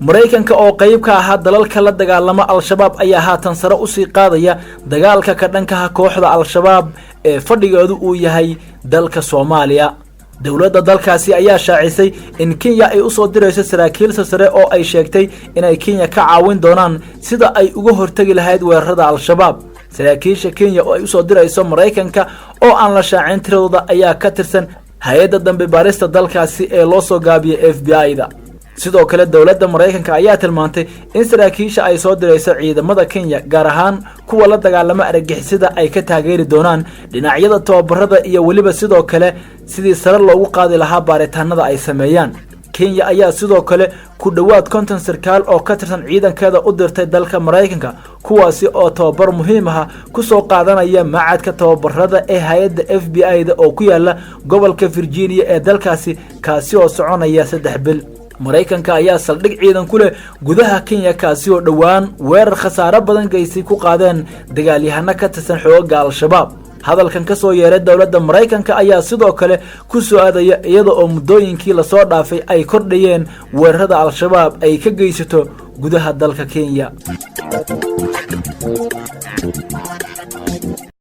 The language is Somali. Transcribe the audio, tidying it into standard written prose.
Mareykanka oo qayb ka ah dalalka la dagaalama Al-Shabaab ayaa haatan sare u sii qaadaya dagaalka ka dhanka ah kooxda Al-Shabaab ee fadhigeedu uu yahay dalka Soomaaliya. dowladda dalkaasi ayaa shaacisay in Kenya ay u soo dirayso saraakiil sare oo ay sheegtay inay Kenya ka caawin doonaan sida ay uga hortagi lahayd weerarada Al-Shabaab. saraakiisha Kenya oo ay u soo dirayso Mareykanka oo aan la shaacin tiradooda ayaa ka tirsan hay'adda dambe baarista dalkaasi ee loo soo gaabiyay FBI-da. sidoo kale dowladda Mareykanka ayaa tilmaantay in saraakiisha ay soo dirayso ciidamada Kenya gaar ahaan kuwa la dagaalama argagixisada ay ka taageeri doonaan dhinacyada tababarada iyo waliba sidoo kale sidii sare loogu qaadi lahaa baaritaanada ay sameeyaan. Kenya ayaa sidoo kale ku dhawaad 50 sarkaal oo ka tirsan ciidankeeda u dirtay dalka Mareykanka kuwaasi oo tababar muhiim ah ku soo qaadanaya macadka tababarada ee hay'adda FBI-da oo ku yaala gobolka Virginia ee dalkaasi kaasi oo soconaya 3 bil. Mareykanka ayaa saldhig ciidan ku leh gudaha Kenya kaasi oo dhawaan weerar khasaare badan geysay ku qaadeen dagaalyahano ka tirsan xoogga Al-Shabaab. hadalkan ka soo yeeray dowladda Mareykanka ayaa sidoo kale ku soo aadaya iyada oo muddooyinkii la soo dhaafay ay kordhayeen weerarada Al-Shabaab ay ka geysato gudaha dalka Kenya.